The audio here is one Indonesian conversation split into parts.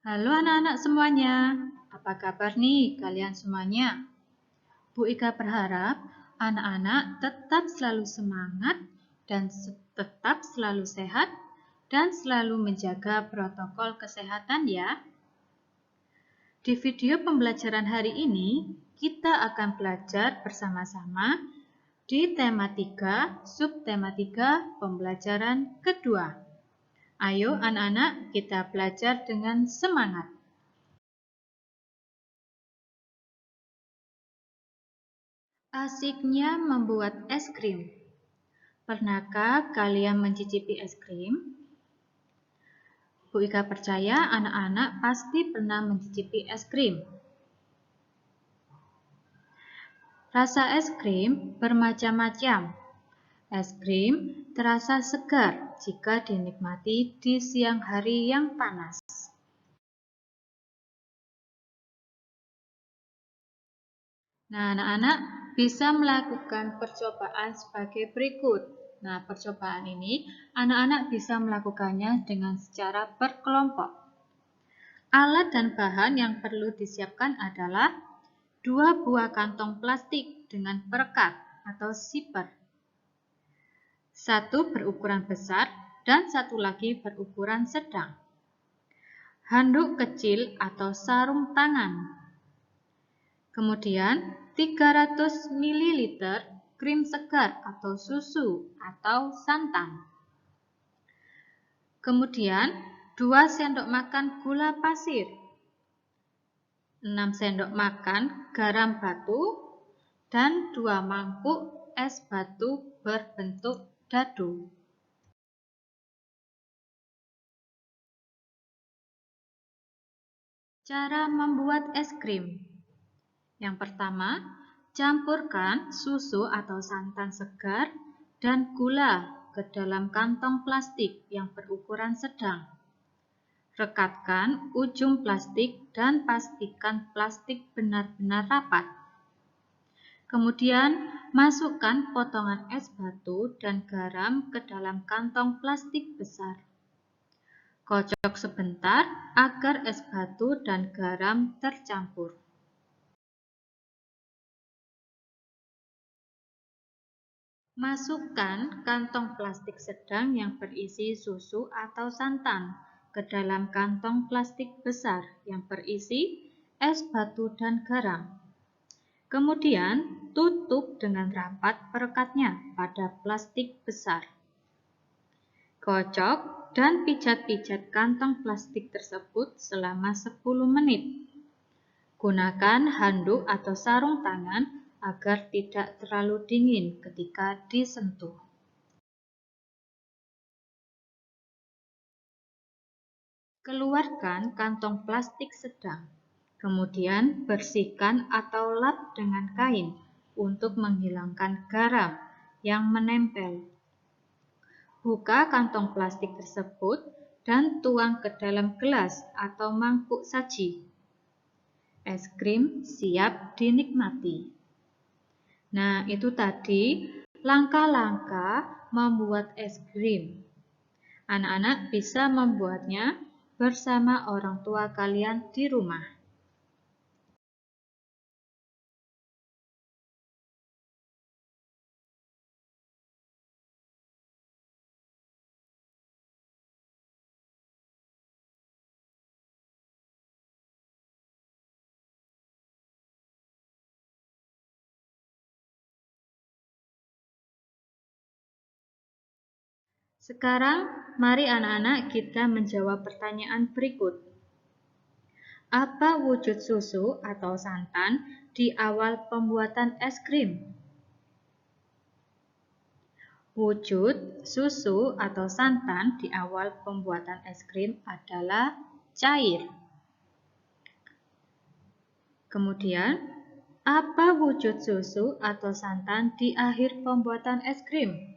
Halo anak-anak semuanya, apa kabar nih kalian semuanya? Bu Ika berharap anak-anak tetap selalu semangat dan tetap selalu sehat dan selalu menjaga protokol kesehatan ya. Di video pembelajaran hari ini, kita akan belajar bersama-sama di tema 3, subtema 3 pembelajaran kedua. Ayo anak-anak, kita belajar dengan semangat. Asiknya membuat es krim. Pernahkah kalian mencicipi es krim? Bu Ika percaya anak-anak pasti pernah mencicipi es krim. Rasa es krim bermacam-macam. Es krim terasa segar jika dinikmati di siang hari yang panas. Nah, anak-anak bisa melakukan percobaan sebagai berikut. Nah, percobaan ini anak-anak bisa melakukannya dengan secara berkelompok. Alat dan bahan yang perlu disiapkan adalah 2 buah kantong plastik dengan perekat atau zipper. 1 berukuran besar dan 1 lagi berukuran sedang. Handuk kecil atau sarung tangan. Kemudian 300 ml krim segar atau susu atau santan. Kemudian 2 sendok makan gula pasir, 6 sendok makan garam batu, dan 2 mangkuk es batu berbentuk dadu. Cara membuat es krim. Yang pertama, campurkan susu atau santan segar dan gula ke dalam kantong plastik yang berukuran sedang. Rekatkan ujung plastik dan pastikan plastik benar-benar rapat. Kemudian, masukkan potongan es batu dan garam ke dalam kantong plastik besar. Kocok sebentar agar es batu dan garam tercampur. Masukkan kantong plastik sedang yang berisi susu atau santan ke dalam kantong plastik besar yang berisi es batu dan garam. Kemudian, tutup dengan rapat perekatnya pada plastik besar. Kocok dan pijat-pijat kantong plastik tersebut selama 10 menit. Gunakan handuk atau sarung tangan agar tidak terlalu dingin ketika disentuh. Keluarkan kantong plastik sedang. Kemudian bersihkan atau lap dengan kain untuk menghilangkan garam yang menempel. Buka kantong plastik tersebut dan tuang ke dalam gelas atau mangkuk saji. Es krim siap dinikmati. Nah, itu tadi langkah-langkah membuat es krim. Anak-anak bisa membuatnya bersama orang tua kalian di rumah. Sekarang, mari anak-anak kita menjawab pertanyaan berikut. Apa wujud susu atau santan di awal pembuatan es krim? Wujud susu atau santan di awal pembuatan es krim adalah cair. Kemudian, apa wujud susu atau santan di akhir pembuatan es krim?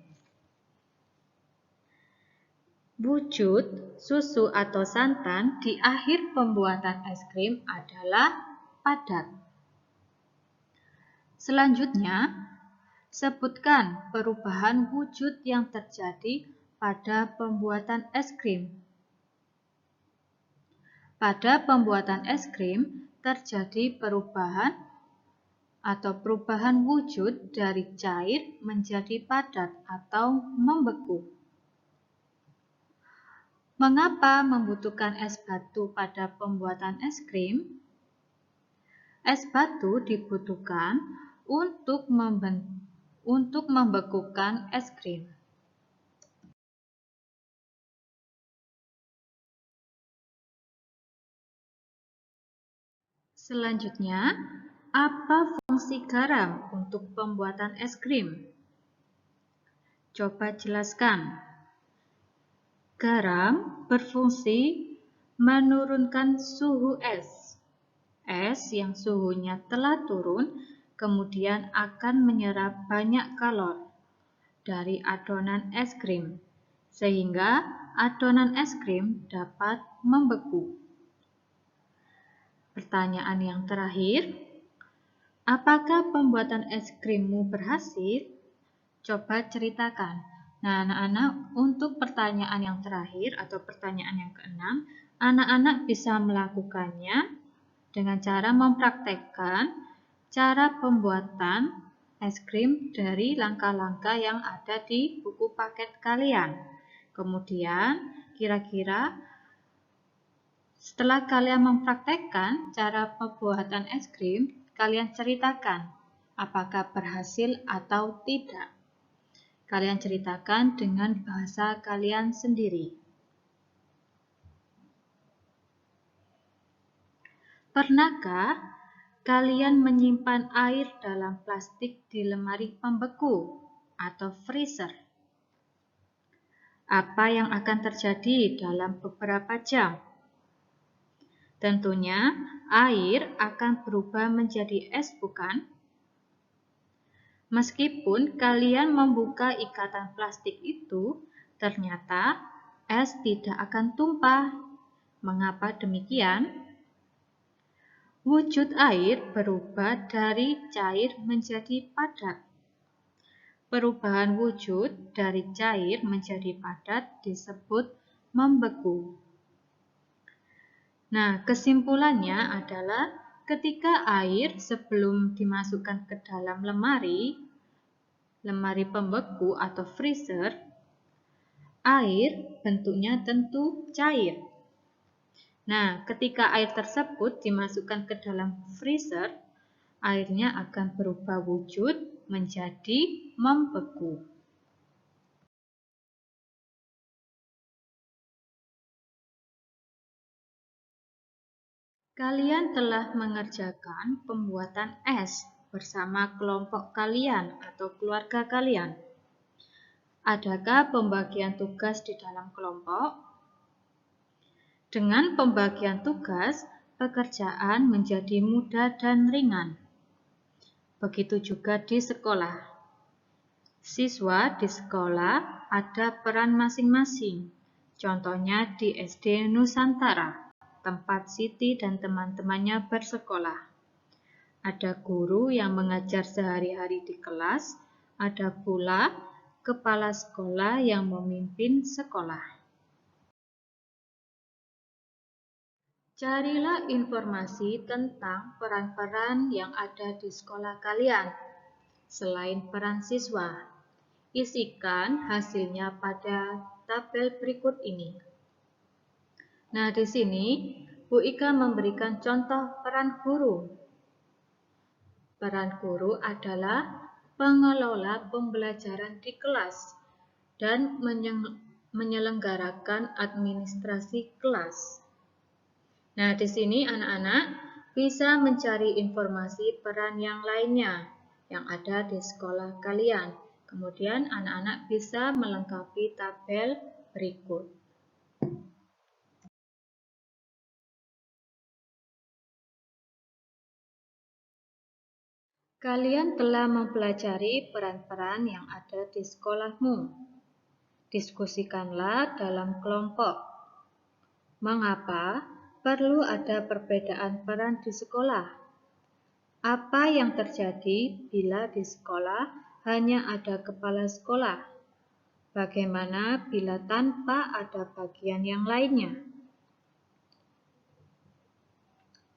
Wujud susu atau santan di akhir pembuatan es krim adalah padat. Selanjutnya, sebutkan perubahan wujud yang terjadi pada pembuatan es krim. Pada pembuatan es krim terjadi perubahan wujud dari cair menjadi padat atau membeku. Mengapa membutuhkan es batu pada pembuatan es krim? Es batu dibutuhkan untuk membekukan es krim. Selanjutnya, apa fungsi garam untuk pembuatan es krim? Coba jelaskan. Garam berfungsi menurunkan suhu es. Es yang suhunya telah turun kemudian akan menyerap banyak kalor dari adonan es krim, sehingga adonan es krim dapat membeku. Pertanyaan yang terakhir, apakah pembuatan es krimmu berhasil? Coba ceritakan. Nah, anak-anak, untuk pertanyaan yang terakhir atau pertanyaan yang keenam, anak-anak bisa melakukannya dengan cara mempraktekkan cara pembuatan es krim dari langkah-langkah yang ada di buku paket kalian. Kemudian, kira-kira setelah kalian mempraktekkan cara pembuatan es krim, kalian ceritakan apakah berhasil atau tidak. Kalian ceritakan dengan bahasa kalian sendiri. Pernahkah kalian menyimpan air dalam plastik di lemari pembeku atau freezer? Apa yang akan terjadi dalam beberapa jam? Tentunya air akan berubah menjadi es, bukan? Meskipun kalian membuka ikatan plastik itu, ternyata es tidak akan tumpah. Mengapa demikian? Wujud air berubah dari cair menjadi padat. Perubahan wujud dari cair menjadi padat disebut membeku. Nah, kesimpulannya adalah ketika air sebelum dimasukkan ke dalam lemari pembeku atau freezer, air bentuknya tentu cair. Nah, ketika air tersebut dimasukkan ke dalam freezer, airnya akan berubah wujud menjadi membeku. Kalian telah mengerjakan pembuatan es bersama kelompok kalian atau keluarga kalian. Adakah pembagian tugas di dalam kelompok? Dengan pembagian tugas, pekerjaan menjadi mudah dan ringan. Begitu juga di sekolah. Siswa di sekolah ada peran masing-masing. Contohnya di SD Nusantara, tempat Siti dan teman-temannya bersekolah. Ada guru yang mengajar sehari-hari di kelas, ada pula kepala sekolah yang memimpin sekolah. Carilah informasi tentang peran-peran yang ada di sekolah kalian. Selain peran siswa, isikan hasilnya pada tabel berikut ini. Nah, di sini Bu Ika memberikan contoh peran guru. Peran guru adalah pengelola pembelajaran di kelas dan menyelenggarakan administrasi kelas. Nah, di sini anak-anak bisa mencari informasi peran yang lainnya yang ada di sekolah kalian. Kemudian anak-anak bisa melengkapi tabel berikut. Kalian telah mempelajari peran-peran yang ada di sekolahmu. Diskusikanlah dalam kelompok. Mengapa perlu ada perbedaan peran di sekolah? Apa yang terjadi bila di sekolah hanya ada kepala sekolah? Bagaimana bila tanpa ada bagian yang lainnya?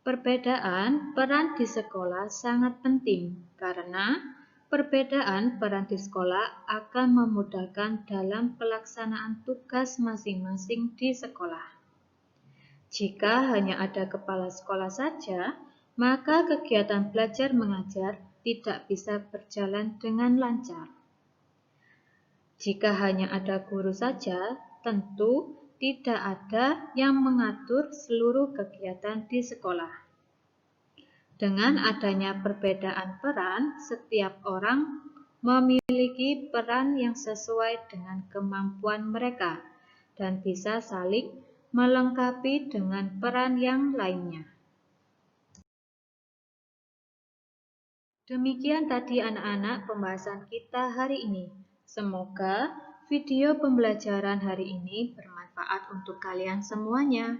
Perbedaan peran di sekolah sangat penting karena perbedaan peran di sekolah akan memudahkan dalam pelaksanaan tugas masing-masing di sekolah. Jika hanya ada kepala sekolah saja, maka kegiatan belajar mengajar tidak bisa berjalan dengan lancar. Jika hanya ada guru saja, tentu tidak ada yang mengatur seluruh kegiatan di sekolah. Dengan adanya perbedaan peran, setiap orang memiliki peran yang sesuai dengan kemampuan mereka dan bisa saling melengkapi dengan peran yang lainnya. Demikian tadi anak-anak pembahasan kita hari ini. Semoga video pembelajaran hari ini bermanfaat untuk kalian semuanya.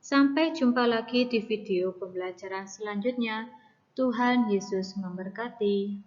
Sampai jumpa lagi di video pembelajaran selanjutnya. Tuhan Yesus memberkati.